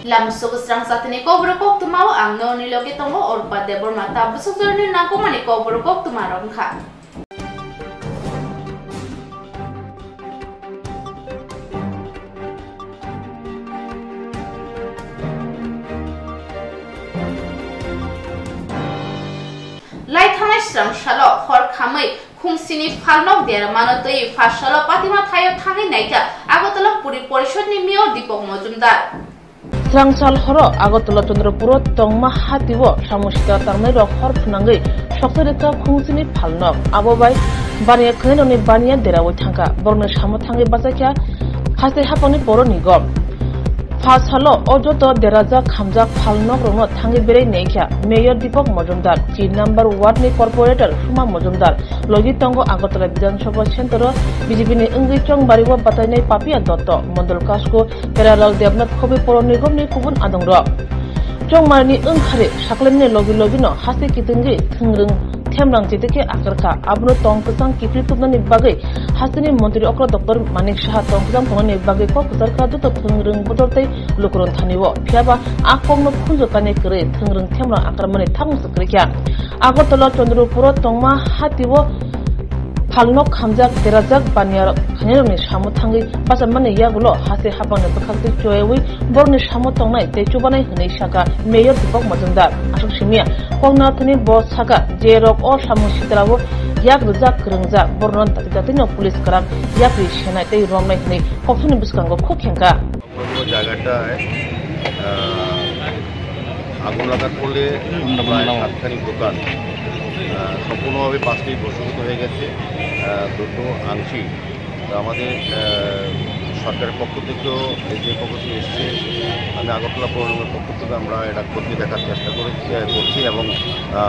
Lam sukusrang satini kobrokok tumau angno nilogi tongo orpa debor mata busukjorni nakomani kobrokok tumarong kha. Lai thangai srang shalo hor khamai khumsini phalnok der manotoi phashalo patima thayo thangai naika agotala puri porishod ni Mayor Deepak Majumdar Srangsal horo agotala Chandrapuro tongma hatibo samushita tangnai rok hor phunangai soktoreka khumsini phalnok abobai baniya khenoni baniya derawo thangka borno samo thangai basakya haste hapani poro nigom Phashalo ojoto deraja khamjak phalnok rono thangi berei neikya Mayor Deepak Majumdar 3 number ward ni corporator Suma Majumdar logi tongo Agartala Bidhan Sabha Center BJP ni Enggi Chongbari wa batainai Papia Dotto Mondol Kasko Peralal Devnath Khobi Poro Nigom ni kubun adongro Chongmarni Engkhare saklemni logi no hase kitingi thingrung Temrang Jiteke Akarka Abno Tongkusang Kipri Tubnani Bagai Hasini Montri Okra Dr. Manik Shah Tongkusang Tongani Bagai Kokusarka Duto Tungrung Botorte Lukurun Taniwo Piaba Akong no Kunzo Tane Kere Tungrung Temrang Akramani Tang Sukrikya Agartala Chandrapuro Tongma Hatiwo Phalnok Khamjak Derajak Banyar Khanironi Samu Thangi Pasamani Yagulo Hase Habang Bakakti Choewi Borni Samu Tongnai Techubanai Hne Shaka Mayor Deepak Majumdar Ashok Shimia Kongnathani Boss Shaka Jerok or Samu Sitrawo Yak Rujak Krungja Bornon Tatino Police Karam Yakri Shenai Te Romnai Hne Kopsuni Biskango Kokhenka জায়গাটা আগুন লাগার ফলে প্রায় 7খানি দোকান সম্পূর্ণভাবে 5টি প্রশমিত হয়ে গেছে দুটো আংশিক আমাদের সরকারের পক্ষ থেকেও যে পক্ষ থেকে এসছে আমি আগরতলা পৌর নিগমের পক্ষ থেকে আমরা এটা করতে দেখার চেষ্টা করছি এবং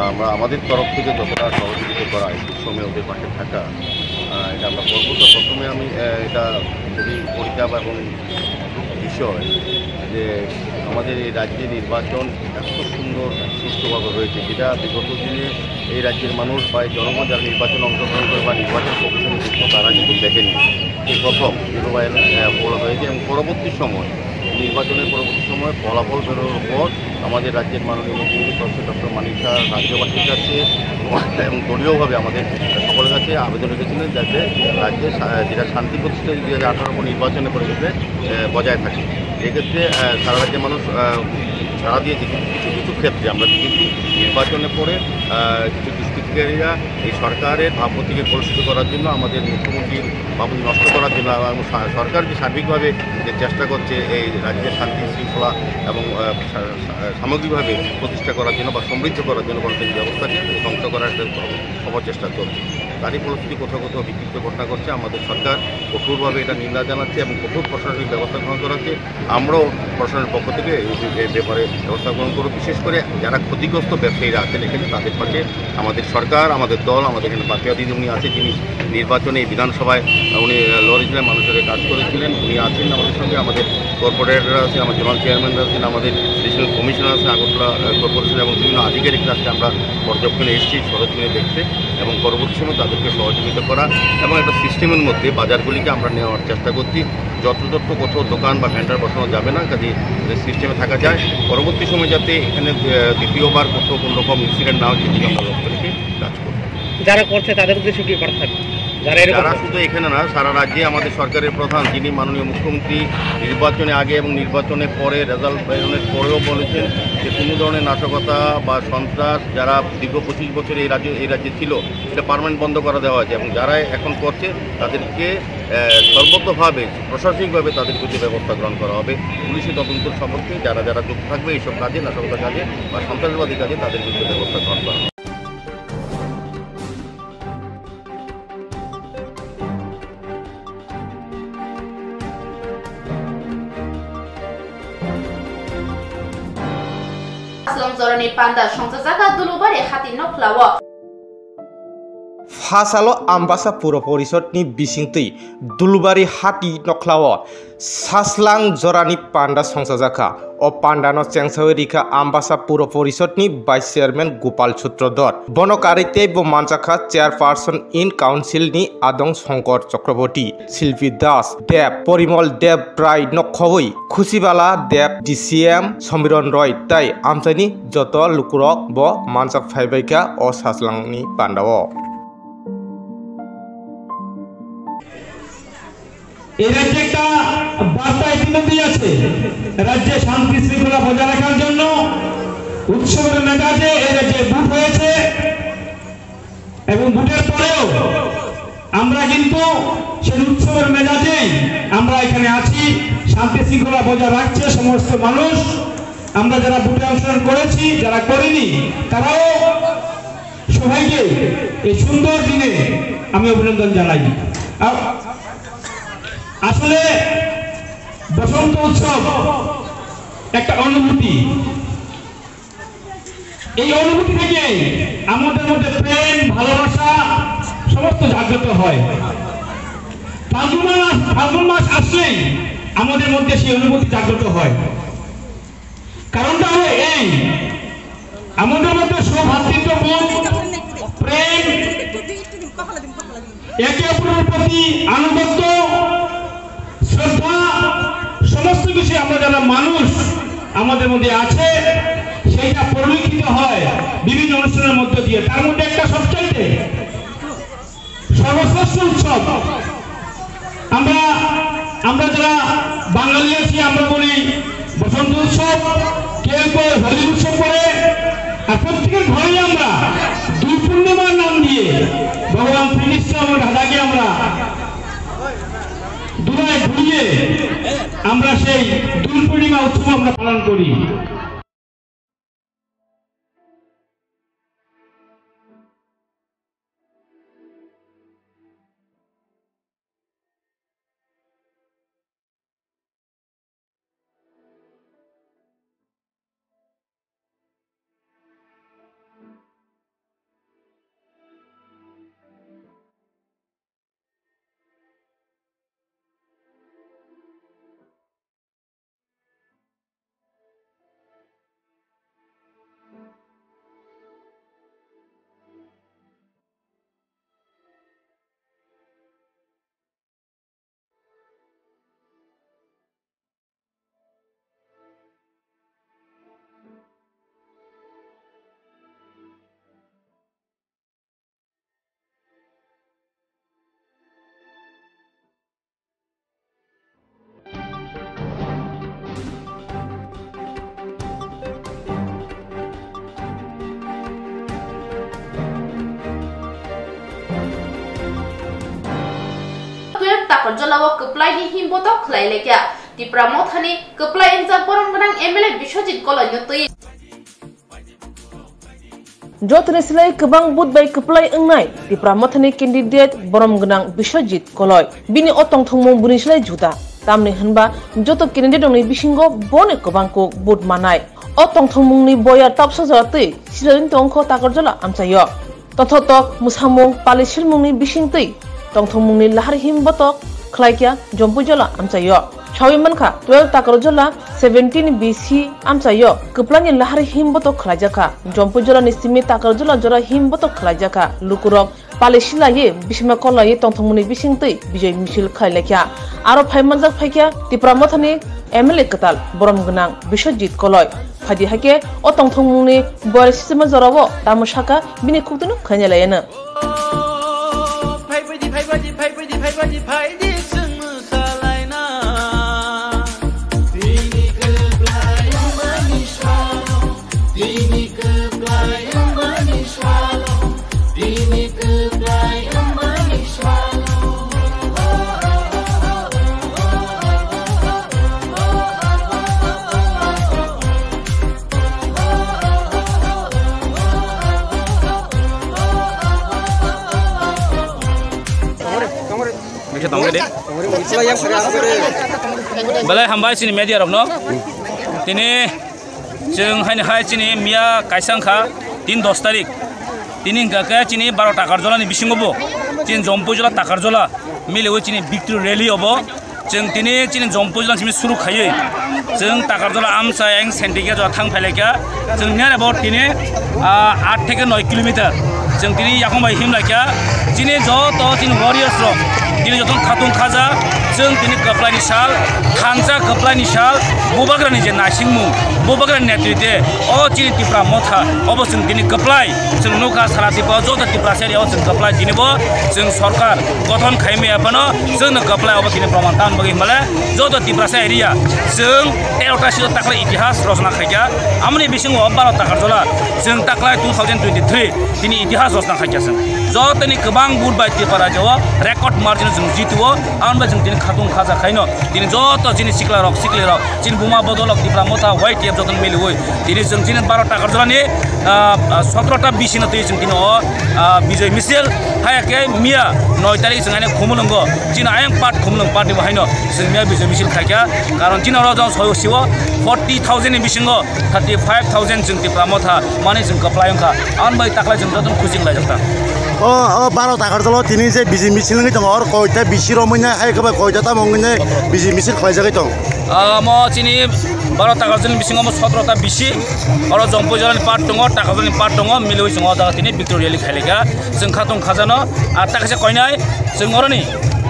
আমরা আমাদের তরফ থেকে যতটা সহযোগিতা করা সময় ওদের পাশে থাকা এটা আমরা করবো। তো প্রথমে আমি এটা খুবই পরিতাপ এবং বিষয় যে আমাদের এই রাজ্যে নির্বাচন এত সুন্দর সুষ্ঠুভাবে হয়েছে যেটা বিগত দিনে এই রাজ্যের মানুষ বা জনগণ যারা নির্বাচনে অংশগ্রহণ করে বা নির্বাচন কমিশনে যুক্ত তারা কিন্তু দেখেনি এই প্রথম মোবাইল বলা হয়েছে এবং পরবর্তী সময় নির্বাচনের পরবর্তী সময় ফলাফল বেরোনোর পর আমাদের রাজ্যের মাননীয় মুখ্যমন্ত্রী প্রফেসর ডক্টর মানিক শাহ রাজ্যবাসীর কাছে এবং দলীয়ভাবে আমাদের সকলের কাছে আবেদন রেখেছিলেন যাতে রাজ্যে যেটা শান্তি প্রতিষ্ঠা 2018 নির্বাচনের পরিবেশে বজায় থাকে। এক্ষেত্রে সারা রাজ্যের মানুষ সারা দিয়েছে কিন্তু কিছু ক্ষেত্রে আমরা দেখেছি নির্বাচনের পরে কিছু দুষ্কৃতিকারীরা এই সরকারের ভাবমূর্তিকে কলুষিত করার জন্য আমাদের মুখ্যমন্ত্রীর ভাবমূর্তি নষ্ট করার জন্য এবং সরকার যে সার্বিকভাবে যে চেষ্টা করছে এই রাজ্যের শান্তি শৃঙ্খলা এবং সামগ্রিকভাবে প্রতিষ্ঠা করার জন্য বা সমৃদ্ধ করার জন্য গণতান্ত্রিক ব্যবস্থাকে ধ্বংস করার অপচেষ্টা চলছে। তারই ফলশ্রুতি কোথাও কোথাও বিক্ষিপ্ত ঘটনা করছে। আমাদের সরকার কঠোরভাবে এটা নিন্দা জানাচ্ছে এবং কঠোর প্রশাসনিক ব্যবস্থা গ্রহণ করাচ্ছে। আমরাও প্রশাসনের পক্ষ থেকে এই ব্যাপারে ব্যবস্থা গ্রহণ করব। বিশেষ করে যারা ক্ষতিগ্রস্ত ব্যবসায়ীরা আছেন এখানে তাদের পাশে আমাদের সরকার আমাদের দল আমাদের এখানে পাপিয়া দিদিমণি আছে যিনি নির্বাচনে বিধানসভায় উনি লড়েছিলেন মানুষের কাজ করেছিলেন উনি আছেন আমাদের সঙ্গে আমাদের কর্পোরেটররা আছে আমাদের জোনাল চেয়ারম্যানরা আছেন আমাদের এডিশনাল কমিশনার আছেন আগরতলা কর্পোরেশন এবং বিভিন্ন আধিকারিকরা আজকে আমরা পর্যবেক্ষণে এসেছি সরজমিনে দেখতে এবং পরবর্তী সময় তাদেরকে সহযোগিতা করা এবং একটা সিস্টেমের মধ্যে বাজারগুলিকে আমরা নেওয়ার চেষ্টা করছি। যত্রতত্র কোথাও দোকান বা ভ্যান্ডার বসানো যাবে না কাজে সিস্টেমে থাকা যায়। পরবর্তী সময় যাতে এখানে দ্বিতীয়বার কোথাও কোনো রকম ইনসিডেন্ট না হয় সেদিকে আমরা লক্ষ্য রেখে কাজ করব। যারা করছে তাদের উদ্দেশ্যে কি বার্তা থাকবে? যারা শুধু এখানে না সারা রাজ্যে আমাদের সরকারের প্রধান যিনি মাননীয় মুখ্যমন্ত্রী নির্বাচনে আগে এবং নির্বাচনের পরে রেজাল্ট বেরোনোর পরেও বলেছেন যে কোনো ধরনের নাশকতা বা সন্ত্রাস যারা দীর্ঘ 25 বছর এই রাজ্যে ছিল এটা পার্মানেন্ট বন্ধ করে দেওয়া হয়েছে এবং যারা এখন করছে তাদেরকে সর্বতভাবে প্রশাসনিকভাবে তাদের প্রতি ব্যবস্থা গ্রহণ করা হবে। পুলিশি তদন্ত সম্পর্কে যারা যুক্ত থাকবে এইসব কাজে নাশকতা কাজে বা সন্ত্রাসবাদী কাজে তাদের বিরুদ্ধে ব্যবস্থা গ্রহণ করা হবে। Aslong zorani panda songsa zaka dulubari hati noklawo फासालो आम्बासा पुर परिषदनि बिसिंतै दुलबारि हाटी नख्लाव सासलां जरानि पान्डा संसाजाखा ओ पान्डानो चेंसावरिखा आम्बासा पुर परिषदनि भाइस चेयरमैन गोपाल छुत्रधर बनकारिते बो मानसाखा चेयरपार्सन इन काउन्सिलनि आदं शंकर चक्रवर्ती शिल्पी दास देव परिमल देव प्राय नखवै खुसिबाला देव DCM समीरन रय ताई आमसानि जत लुकुरक ब मानसा फाइबाइका ओ सासलांनि पान्डाव এই রাজ্যে একটা বার্তা ইতিমধ্যেই আছে রাজ্যে শান্তি শৃঙ্খলা বজায় রাখার জন্য উৎসবের মেজাজে এই রাজ্যে ভোট হয়েছে এবং ভোটের পরেও আমরা কিন্তু সেই উৎসবের মেজাজেই আমরা এখানে আছি শান্তি শৃঙ্খলা বজায় রাখছে সমস্ত মানুষ আমরা যারা ভোটে অংশগ্রহণ করেছি যারা করিনি তারাও সবাইকে এই সুন্দর দিনে আমি অভিনন্দন জানাই আসলে বসন্ত উৎসব একটা অনুভূতি এই অনুভূতি থেকে আমাদের মধ্যে প্রেম ভালোবাসা সমস্ত জাগ্রত হয় ফাল্গুন মাস আসলেই আমাদের মধ্যে সেই অনুভূতি জাগ্রত হয় কারণটা হলো এই আমাদের মধ্যে সৌভ্রাতৃত্ববোধ প্রেম একে অপরের প্রতি আনুগত্য শ্রদ্ধা সমস্ত কিছু আমরা যারা মানুষ আমাদের মধ্যে আছে সেইটা পরিলক্ষিত হয় বিভিন্ন অনুষ্ঠানের মধ্য দিয়ে তার মধ্যে একটা সবচাইতে সর্বশ্রেষ্ঠ উৎসব আমরা যারা বাঙালি আছি আমরা বলি বসন্ত উৎসব কেউ কেউ হোলি উৎসব করে আর প্রত্যেকের ঘরেই আমরা দুই পূর্ণিমার নাম দিয়ে ভগবান শ্রীকৃষ্ণ এবং রাধাকে আমরা দুলায় ঘুরিয়ে আমরা সেই দুল পূর্ণিমা উৎসব আমরা পালন করি जलाव कप्लाइनि हिमबोतो खलाइलेक्या तिप्रा मथानि कप्लाइ इंजा परमगनां MLA बिश्वजित कलयनो तै जतने सिलाई गोबां बुट बाय कप्लाइ ओंनाय तिप्रा मथानि कैंडिडेट बरमगनां बिश्वजित कलय बिनि अतंग थंमं बुनि सिलाई जुदा तामनि होनबा जत कैंडिडेट ओंनि बिसिंगो बने गोबांखौ बुट मानाय अतंग थंमंनि बया तापसा जातै सिलाइन तंखो ताकरजला आमसायो तथतक मुसामं पालिसिलमंनि बिसिंतै तंथंमंनि लाहार हिमबोतक खलाइक्या जम्पुजला आमसायो साविमानखा 12 ताकरजला 17 BC आमसायो कप्लानि लाहार हिमबोतक खलाइजाखा जम्पुजलानि सिमि ताकरजला जरा हिमबोतक खलाइजाखा लुकुरक पालिसिलाये बिसिमा कलाये तंथंमंनि बिसिंतै बिजय मिছিল खलाइक्या आरो फाइमानजाक फाइक्या तिप्रामथानि MLA कताल बरमगनां बिश्वजित कलय फादि हाके अ तंथंमंनि बरसिमा जरावो तामसाका बिनि खुक्तनु खनालायनो Balai hambai sini media rok no, tini jeng hai hai sini mia kaisang kha 3-10 tarik তিনি গাকে চিনি 12 টাকার জলানি বিসিংবো চিনি জম্পু জলা টাকার জলা মিলেও চিনি ভিক্টরি রেলি হবো जों दिनै चिनि जम्पु जिल्ला सिम सुरु खायो जों टाकारजला आमसा एं सेन्टिके जो थां फैलायका जों नेराबो दिनै 8 থেকে 9 किलोमीटर जों दिनै याखंबाय हिमलायका दिनै जत चिनि वारियर्स रो दिनै जतन खातुं खाजा जों दिनै कप्लानि साल खानजा कप्लानि साल बोबाग्रानि जे नासिंमु बोबाग्रानि नेतृत्वे अ चिनि तिप्रा मथा अबो जों दिनै कप्लाय जों नौका सारा तिप्रा जत तिप्रा सेरियाव जों कप्लाय दिनैबो जों सरकार गठन खायमे आपनो जोंनो कप्लाय अबो दिनै प्रमाण तान बगै माले जत तिप्रा एरिया जों 13टा सिल ताखला इतिहास रचना खायका आमनि बिसिङो 12 टाकार जला जों ताखला 2023 दिनै इतिहास रचना खायका जों जतनि गोबां बुट बाय तिप्रा जव रेकर्ड मार्जिन जों जितुओ आनबा जों दिनै खातुं खाजा खायनो दिनै जत जिनि सिक्ला रक जिन बुमा बदलक तिप्रा मथा व्हाइट टेप जतन मेलुय दिनै जों दिनै 12 टाकार जलानि 17टा बिसिनो तै जों दिनै बिजय मिसेल हायाके मिया 9 तारिख जों आने खुमलंगो जिन आयं पाट खुमलं पार्टी बाहायनो जों मिया बिजय मिसेल खायका कारण जिन र जों सयसिव 40,000 नि बिसिङो 35,000 जों तिप्रा मथा माने जों कप्लायंखा आनबाय ताखला जों जतन खुसिं लायजता 12 টাকার জল তিনি যে বিজি মিছিল দং আর কয়টা বিসি রমইনা হাইকবা কয়টা মংনে বিজি মিছিল খাইজাগै দं म चिनि 12 टाका जन बिसिङो 17टा बिसि और जम्पु जलानि पार्ट दङ टाका जलानि पार्ट दङ मिलुइ जों अदा तिनि भिक्टोरियालि खायलेगा जों खातुं खाजानो आ ताकासे कयनाय जों अरनि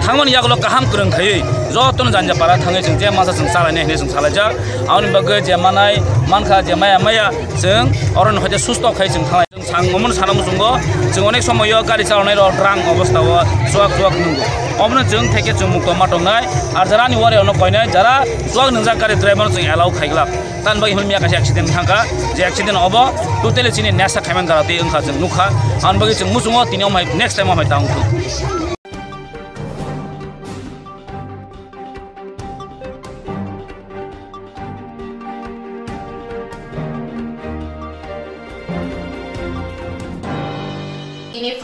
थांमोन यागलो गाहाम गोरों थायो जतन जानजा पारा थाङै जों जे मासा जों सालायनाय होने जों सालायजा आउनि बगै जे मानाय मानखा जे माया माया जों अरन हजे सुस्त खाय जों थाङै जों सांगमोन सानामु जोंगो जों अनेक समय गारि चालायनाय र ड्रां अवस्थाव सुवाक नंगो अबनो जों थेके जों मुक्त माटंनाय आर जारानि वारियावनो कयनाय जारा सुवाक नंजा गारि ड्राइभार जों एलाउ खायग्ला तान बाय हिल मिया कासे एक्सिडेन्ट थांका जे एक्सिडेन्ट अब टोटली चिनि नेसा खायमान जाराते ओंखा जों नुखा आन बगै जों मुसुङो तिनियाव माय नेक्स्ट टाइम माय तांखु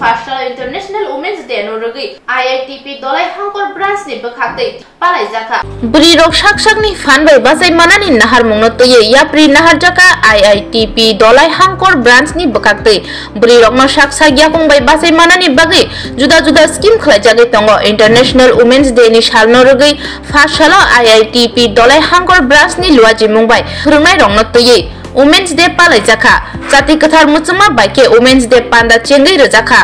फार्स्टल इंटरनेशनल वुमेन्स डे नोरगै आईआईटीपी दलाय हांकर ब्रांच नि बखाखै पालाय जाखा बुरी रोग साकसाकनि फानबाय बासाय मानानि नाहार मंनो तयै याप्रि नाहार जाखा आईआईटीपी दलाय हांकर ब्रांच नि बखाखै बुरी रोग न साकसाक याकंबाय बासाय मानानि बागै जुदा जुदा स्कीम खलाय जागै तंगो इंटरनेशनल वुमेन्स डे नि साल नोरगै फार्स्टल आईआईटीपी दलाय हांकर ब्रांच नि लुवाजि मंबाय फोरोंनाय रंनो तयै वुमेन्स डे पालाय जाखा जाति कथार मुचमा बाइके वुमेन्स डे पांडा चेंगै रजाखा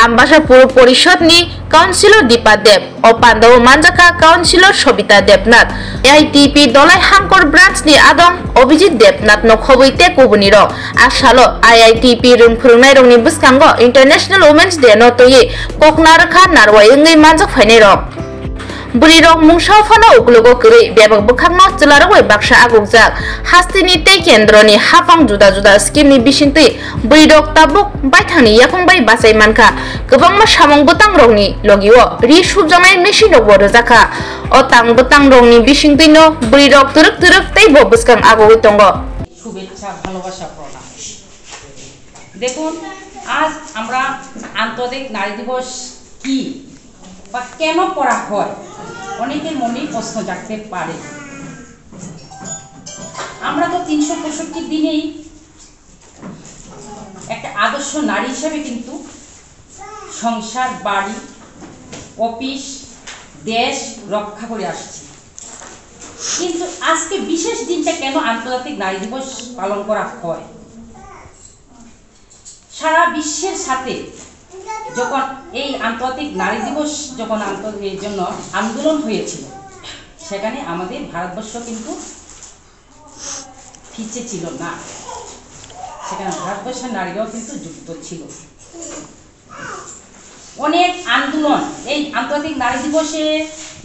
आम्बासा पुर परिषद नि काउन्सिलर दीपा देव और पांडव मानजाखा काउन्सिलर सबिता देवनाथ आईआईटीपी दलाय हांकर ब्रांच नि आदं अभिजित देवनाथ न खबैते कुबुनि र आसालो आईआईटीपी रुम फोरोंनाय रंनि बुसखांगो इंटरनेशनल वुमेन्स डे न तयै ककनारखा नारवायंगै मानजाक फायनाय र बुरी रक मुंसाव फाना उगलुगो करै बेबक बखांना चलारगै बाक्सा आगुगजाक हास्तिनि ते केन्द्रनि हाफां जुदा जुदा स्कीमनि बिसिंतै बुरी रक ताबुक बायथांनि याखंबाय बासाय मानखा गोबांमा सामं बोतां रंनि लगियो रि सुबजानाय मेसिन रगबो रजाखा अ तां बोतां रंनि बिसिंतैनो बुरी रक तुरुक तुरुक तै बबुसखां आगुगै तंगो শুভেচ্ছা ভালোবাসা প্রণাম। দেখুন আজ আমরা আন্তর্জাতিক নারী দিবস কি বা কেন করা হয় অনেকের মনে প্রশ্ন জাগতে পারে। আমরা তো 365 দিনেই একটা আদর্শ নারী হিসেবে কিন্তু সংসার বাড়ি অফিস দেশ রক্ষা করে আসছি, কিন্তু আজকে বিশেষ দিনটা কেন আন্তর্জাতিক নারী দিবস পালন করা হয়? সারা বিশ্বের সাথে যখন এই আন্তর্জাতিক নারী দিবস যখন আন্তর্জাতিক জন্য আন্দোলন হয়েছিল, সেখানে আমাদের ভারতবর্ষ কিন্তু পিছে ছিল না, সেখানে ভারতবর্ষের নারীরাও কিন্তু যুক্ত ছিল। অনেক আন্দোলন এই আন্তর্জাতিক নারী দিবসে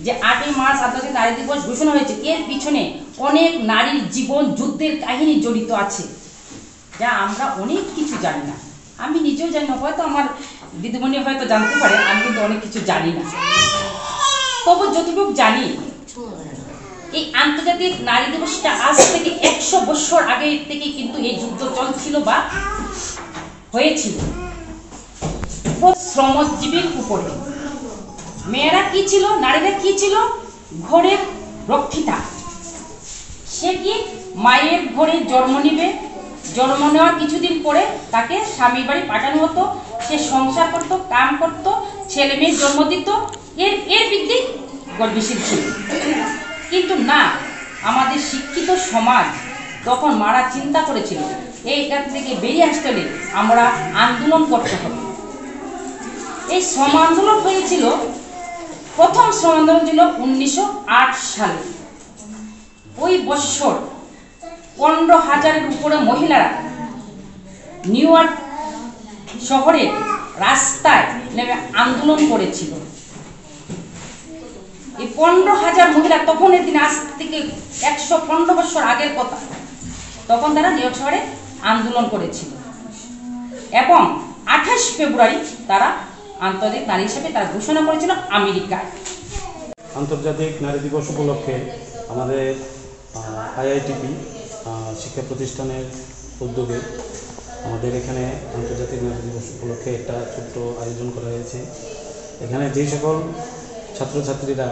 যে 8 মার্চ আন্তর্জাতিক নারী দিবস ঘোষণা হয়েছে, এর পিছনে অনেক নারীর জীবন যুদ্ধের কাহিনী জড়িত আছে, যা আমরা অনেক কিছু জানি না। আমি নিজেও জানি না, হয়তো আমার দিদিমণি হয়তো জানতে পারে, আমি কিন্তু অনেক কিছু জানি না। তবু যতটুকু জানি, এই আন্তর্জাতিক নারী দিবসটা আজ থেকে 100 বছর আগে থেকে কিন্তু এই যুদ্ধ চলছিল বা হয়েছিল শ্রমজীবীর উপরে। মেয়েরা কি ছিল, নারীরা কি ছিল? ঘরের রক্ষিতা। সে কি মায়ের ঘরে জন্ম নিবে, জন্ম নেওয়ার কিছুদিন পরে তাকে স্বামীর বাড়ি পাঠানো হতো, সে সংসার করতো, কাম করতো, ছেলে মেয়ের জন্ম দিত, এর বৃদ্ধি গর্বিশীল ছিল। কিন্তু না, আমাদের শিক্ষিত সমাজ তখন মারা চিন্তা করেছিল এইখান থেকে বেরিয়ে আসতে হলে আমরা আন্দোলন করতে হবে। এই শ্রম আন্দোলন হয়েছিল, প্রথম শ্রম আন্দোলন ছিল 1908 সালে। ওই বছর 15,000-এর উপরে মহিলারা নিউ ইয়র্ক শহরের রাস্তায় নেমে আন্দোলন করেছিল। এই 15,000 মহিলা তখনের দিন, আজ থেকে 115 বছর আগের কথা, তখন তারা নিউ ইয়র্ক শহরে আন্দোলন করেছিল এবং 28 ফেব্রুয়ারি তারা আন্তর্জাতিক নারী হিসেবে তারা ঘোষণা করেছিল আমেরিকায়। আন্তর্জাতিক নারী দিবস উপলক্ষে আমাদের আইআইটিপি শিক্ষা প্রতিষ্ঠানের উদ্যোগে আমাদের এখানে আন্তর্জাতিক নারী দিবস উপলক্ষে একটা ছোট্ট আয়োজন করা হয়েছে। এখানে যে সকল ছাত্রছাত্রীরা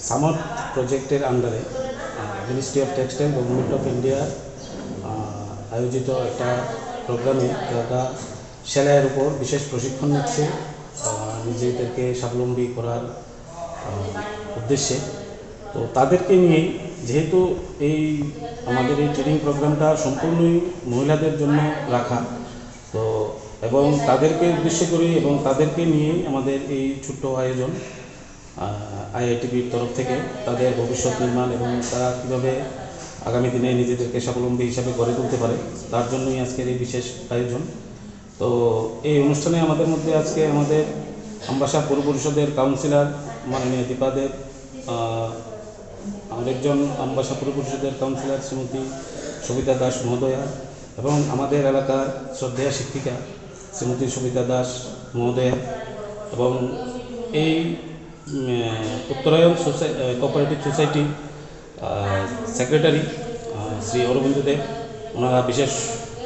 সামার প্রজেক্টের আন্ডারে ministry of textile government of India আয়োজিত একটা প্রোগ্রামে তারা সেলাইয়ের উপর বিশেষ প্রশিক্ষণ নিচ্ছে নিজেদেরকে স্বাবলম্বী করার উদ্দেশ্যে। তো তাদেরকে নিয়েই, যেহেতু এই আমাদের এই ট্রেনিং প্রোগ্রামটা সম্পূর্ণই মহিলাদের জন্য রাখা, তো এবং তাদেরকে উদ্দেশ্য করে এবং তাদেরকে নিয়েই আমাদের এই ছোট্ট আয়োজন আইআইটিবির তরফ থেকে তাদের ভবিষ্যৎ নির্মাণ এবং তারা কীভাবে আগামী দিনে নিজেদেরকে স্বাবলম্বী হিসাবে গড়ে তুলতে পারে, তার জন্যই আজকের এই বিশেষ আয়োজন। তো এই অনুষ্ঠানে আমাদের মধ্যে আজকে আমাদের আমবাসা পৌর পরিষদের কাউন্সিলর মাননীয় দীপাদেব, আরেকজন আমবাসা পৌর পরিষদের কাউন্সিলর শ্রীমতী সবিতা দাস মহোদয়া এবং আমাদের এলাকার শ্রদ্ধেয়া শিক্ষিকা শ্রীমতী সবিতা দাস মহোদয়া এবং এই Uttarayan cooperative society secretary Shri Arabinda Deb, ওনারা বিশেষ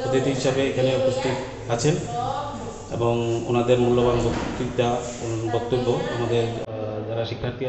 অতিথি হিসাবে এখানে উপস্থিত আছেন এবং ওনাদের মূল্যবান বক্তব্য আমাদের যারা শিক্ষার্থী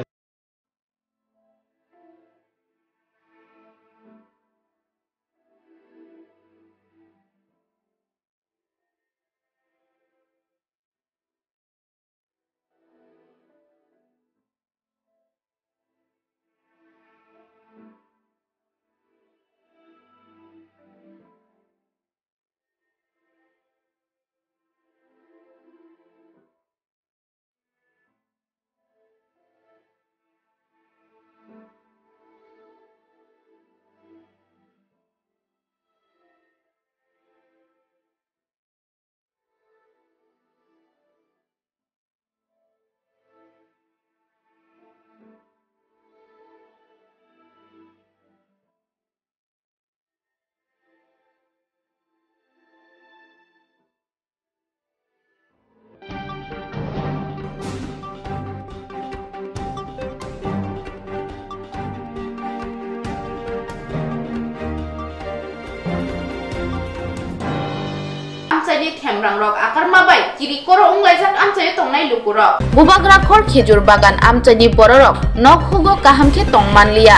amchai themrang rok akar mabai kiri koro unglaijak amchai tongnai lukurok bubagra khor khejur bagan amchai ni bororok nok hugo kahamke tongmanliya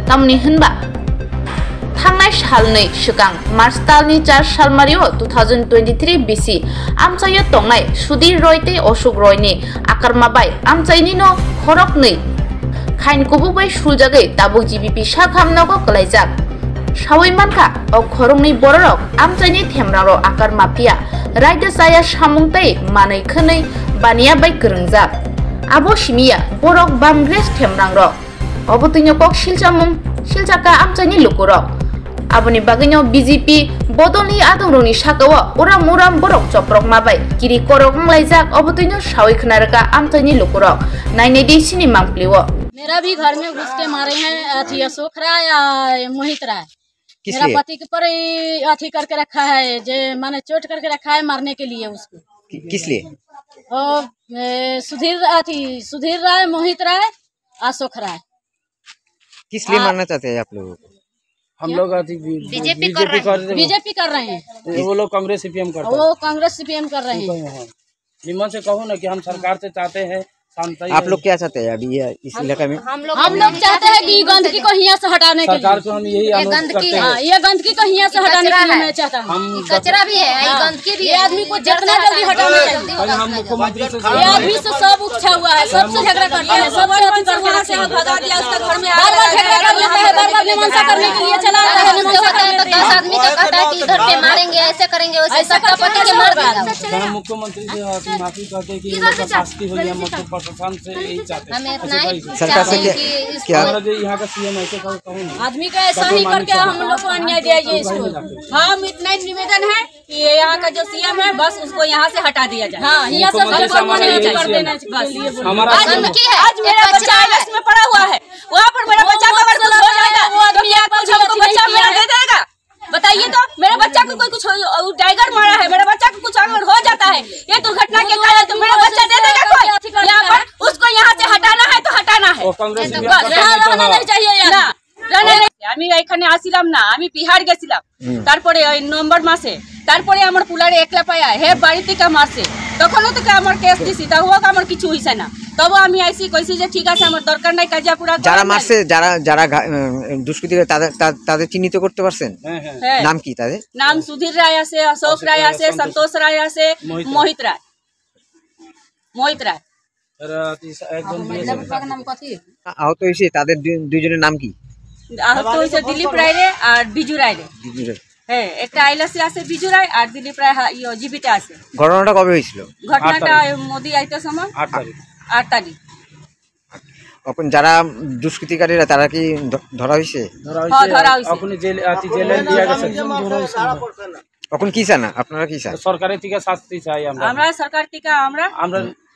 tamni hinba थांनाय सालनै सिगां मार्च दाननि 4 सालमारियाव 2023 BC आमचायो तंनाय सुधीर रय तै अशोक रयनि आकारमाबाय आमचायनि न खरकनै खाइनखौबो बै सुलजागै दाबुक जिबिपि साखामनागो गलायजाक सावै मानखा अ खरंनि बररक आमचायनि थेमरारो आकार माफिया रायदो जाया सामुंतै मानै खनै बानिया बै गोरोंजाक आबो सिमिया बरक बामग्रेस थेमरांरो अबतैनो कक सिलजामुं सिलजाका आमचायनि लुकुरक aboni bagino BJP bodolni adongroni sakawa ora muram borok choprok mabai kiri korok laijak obotino sawi khnaraka amtani lukurok naine di sini mangpliwo मेरा भी घर में घुस के मारे हैं अथी अशोक राय या मोहित राय मेरा पति के पर अथी करके रखा है जे माने चोट करके रखा है मारने के लिए उसको किस लिए और सुधीर राय मोहित राय अशोक राय किस लिए मारना चाहते हैं आप लोग हम लोग बीजेपी कर रहे हैं वो लोग कांग्रेस सीपीएम करते हैं वो कांग्रेस सीपीएम कर रहे हैं निमन से कहो ना कि हम सरकार से चाहते हैं आप लोग क्या चाहते हैं अभी इस इलाके में? हम लोग चाहते हैं कि गंदगी को यहाँ से हटाने के लिए सरकार को हम यही अनुरोध करते हैं। ये गंदगी को यहाँ से हटाने के लिए मैं चाहता हूँ। कचरा भी है, ये गंदगी भी है। ये आदमी को जितना जल्दी हटाना चाहिए। हम मुख्यमंत्री से ये आदमी से सब उछा हुआ है, सबसे झगड़ा करता है, सबसे वहाँ से भगा दिया, उसका घर में बार-बार झगड़ा कर लेता है, बार-बार मीमांसा करने के लिए चला आता है। मीमांसा करने तो 10 आदमी का कहता है कि इधर पे मारेंगे, ऐसे करेंगे, वैसे सबका पति के मार देगा। हम मुख्यमंत्री से माफी करते हैं कि इन लोग का शास्ति हो, हम मुख्य प्रशासन से यही चाहते हैं। सरकार से क्या यहाँ का सीएम ऐसे आदमी का ऐसा ही करके हम लोग को अन्याय दिया जाए इसको। हम इतना ही निवेदन है कि यहाँ का जो सीएम है बस उसको यहाँ से हटा दिया जाए। हाँ, यहाँ से कर देना बस। आज मेरा बच्चा आईएएस में पढ़ा हुआ है, वहाँ पर मेरा बच्चा को अगर कुछ हो जाएगा तो क्या कुछ हमको बच्चा मेरा दे देगा? बताइए तो, मेरे बच्चा को कोई कुछ टाइगर मारा है, मेरे बच्चा को कुछ अगर हो जाता है ये दुर्घटना के कारण, तो मेरा बच्चा दे देगा कोई? यहाँ पर उसको यहाँ से हटाना है तो हटाना है, रहना नहीं चाहिए ना। আমি এখানে আসিলাম না, আমি বিহার গেছিলাম, তারপরে ওই নভেম্বর মাসে, তারপরে আমার পুলারে একলা পায়া হে বাড়ি থেকে মারছে, তখনও থেকে আমার কেস দিছি, তাও আমার কিছু হইছে না। তবে আমি আইসি কইছি যে ঠিক আছে আমার দরকার নাই কাজা পুরা। যারা মারছে, যারা দুষ্কৃতী তাদের চিহ্নিত করতে পারছেন? নাম কি তাদের? নাম সুধীর রায় আছে, অশোক রায় আছে, সন্তোষ রায় আছে, মোহিত রায়। আহত হয়েছে তাদের দুইজনের নাম কি? আহত হয়েছে দিলীপ রায় রে আর বিজু রায় রে। হ্যাঁ, একটা আইলাসি আছে বিজু রায় আর দিলীপ রায় জীবিত আছে। ঘটনাটা কবে হয়েছিল? ঘটনাটা মোদি আইতে সময় 8 তারিখ। এখন যারা দুষ্কৃতিকারীরা তারা কি ধরা হয়েছে? এখন কি চান আপনারা? কি চান? সরকারের থেকে শাস্তি চাই আমরা সরকার থেকে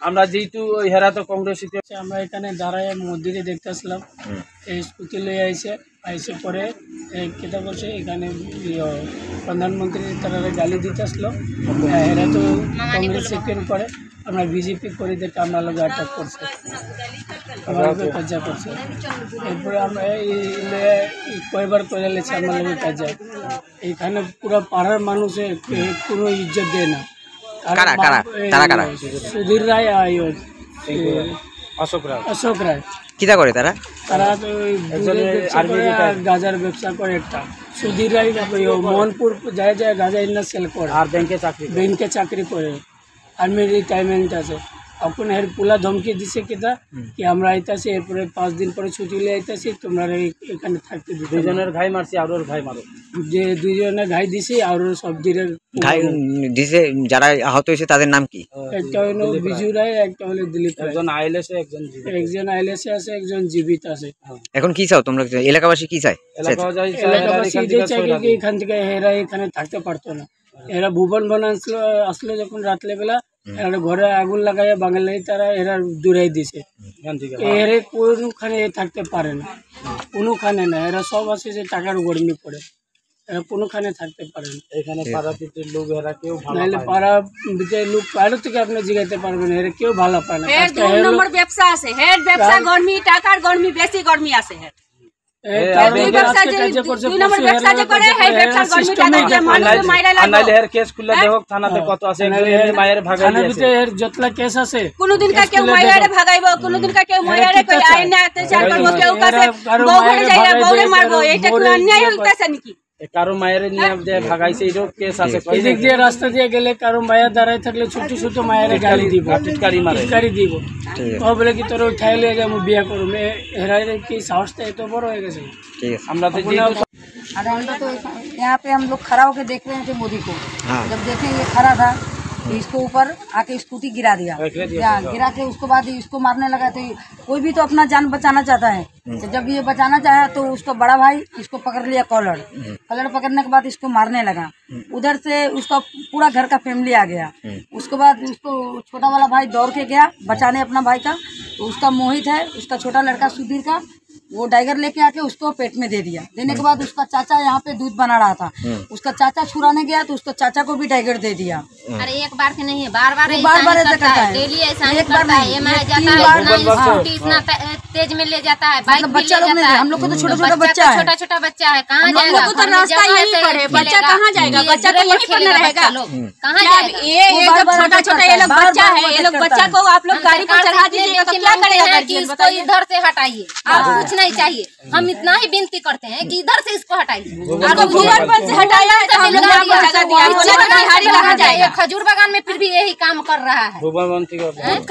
আমরা যেহেতু হেরা তো কংগ্রেস আমরা এখানে দাঁড়ায় মোদিকে দেখতে আসলাম, স্কুটি লয়ে আইসে পরে কেটা করছে এখানে প্রধানমন্ত্রী তারা গালি দিতে আসলো, হেরা তো কংগ্রেস করে আমরা বিজেপি করে দেখে আমরা লোক আটক করছে, আমার কাজা করছে। এরপরে আমরা কয়বার করে লেছি আমার লোকের কাজা। এইখানে পুরো পাড়ার মানুষে কোনো ইজ্জত দেয় না। সুধীর রায়, অশোক রায় কিটা করে তারা? গাজার ব্যবসা করে একটা। সুধীর রায় মোহনপুর যায় গাজা ইন্না সেল করে আর ব্যাংকে চাকরি করে, আর্মি রিটায়ারমেন্ট আছে। এখন এর পুলা ধমকি দিছে কিটা কি আমরা আইতাছি, এরপরে 5 দিন পরে ছুটি লিয়ে আইতাছি, তোমরা এখানে থাকতে দিতে। দুজনের ঘাই মারছি আর ওর ঘাই মারো, যে দুইজনের ঘাই দিছি আর ওর সব দিনের ঘাই দিছে। যারা আহত হয়েছে তাদের নাম কি? একটা হলো বিজু রায়, একটা হলো দিলীপ রায়। একজন আইএলএসে আছে, একজন জীবিত আছে। এখন কি চাও তোমরা? এলাকাবাসী কি চায়? এলাকাবাসী চাই কি এখান থেকে এরা এখানে থাকতে পারতো না। এরা ভুবন বন আসলো যখন রাত্রেবেলা, এরা ঘরে আগুন লাগাইয়া বাঙালি তারা এরা দূরাই দিছে। এরা কোনোখানে থাকতে পারে না, কোনোখানে না। এরা সব আছে যে টাকার গরমি পড়ে, এরা কোনোখানে থাকতে পারে না। এখানে পাড়াতে লোক এরা কেউ নাহলে পাড়া ভিতরে লোক বাইরে থেকে আপনি জিগাইতে পারবেন, এরা কেউ ভালো পায় না। নম্বর ব্যবসা আছে, হেড ব্যবসা গরমি, টাকার গরমি, বেশি গরমি আছে। কোনদিন কেউ মাইয়ারে ভাগাইব, কোনদিন কেউ মাইয়ারে কই আইনা অত্যাচার করব, কেউ কাছে বউ ঘরে যাইরা বউরে মারবো, এটা কি অন্যায় হইতাছে নাকি? কারো মায়ের নিয়ে যে ভাগাইছে এরও কেস আছে। এদিক দিয়ে রাস্তা দিয়ে গেলে কারো মায়া দাঁড়ায় থাকলে ছোট ছোট মায়ের গালি দিব, টিটকারি দিব, ও বলে কি তোর উঠাই লিয়ে যাবো বিয়া করবো। হেরাই কি সাহসটা এত বড় হয়ে গেছে। আমরা তো तो यहाँ पे हम लोग खड़ा होकर देख रहे थे मोदी को। जब देखे ये खड़ा था तो इसको ऊपर आके स्कूटी गिरा दिया, गिरा के उसके बाद इसको मारने लगा। तो कोई भी तो अपना जान बचाना चाहता है, तो जब ये बचाना चाहा तो उसका बड़ा भाई इसको पकड़ लिया, कॉलर पकड़ने के बाद इसको मारने लगा। उधर से उसका पूरा घर का फैमिली आ गया। उसके बाद उसको छोटा वाला भाई दौड़ के गया बचाने अपना भाई का। तो उसका मोहित है, उसका छोटा लड़का सुधीर का, वो टाइगर लेके आके उसको पेट में दे दिया। देने के बाद उसका चाचा यहाँ पे दूध बना रहा था, उसका चाचा छुड़ाने गया तो उसका चाचा को भी टाइगर दे दिया। अरे एक बार के नहीं है, बार बार ऐसा करता है, डेली ऐसा करता है। ये मैं जाता है तेज में ले जाता है, बाइक भी ले जाता है। हम लोग को तो छोटा-छोटा बच्चा है, छोटा-छोटा बच्चा है, कहाँ जाएगा? तो रास्ता यही पड़े, बच्चा कहाँ जाएगा? बच्चा तो यहीं पर रहेगा, कहाँ जाएगा? ये जब छोटा-छोटा ये लोग बच्चा है, ये लोग बच्चा को आप लोग गाड़ी पर चढ़ा दीजिएगा तो क्या करेगा? कि इसको इधर से हटाइए, आप कुछ नहीं चाहिए, हम इतना ही विनती करते हैं कि इधर से इसको हटाइए। खजूर बागान में फिर भी यही काम कर रहा है,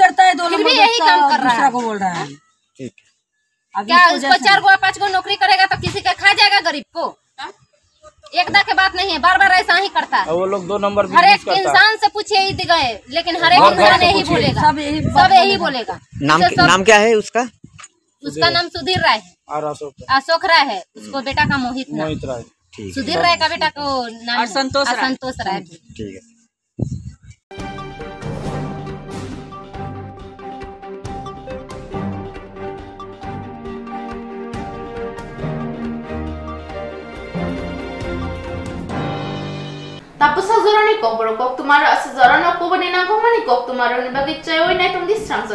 करता है, फिर भी यही काम कर रहा है। को बोल रहा है क्या उसको 4 गो 5 गो नौकरी करेगा तो किसी का खा जाएगा गरीब को? एकदा के बात नहीं है, बार बार ऐसा ही करता है। वो लोग 2 नंबर हर एक इंसान से पूछे ही गए, लेकिन हर एक इंसान यही बोलेगा, सब यही बोलेगा। नाम क्या है उसका? उसका नाम सुधीर राय है, अशोक राय है, उसको बेटा का मोहित राय, सुधीर राय का बेटा को नाम संतोष राय। ठीक है। Tapos sa zora ni kok bro kok tumara sa zora na ko ba ni na ko mani kok tumara ni bagit chay oy na itong distrang sa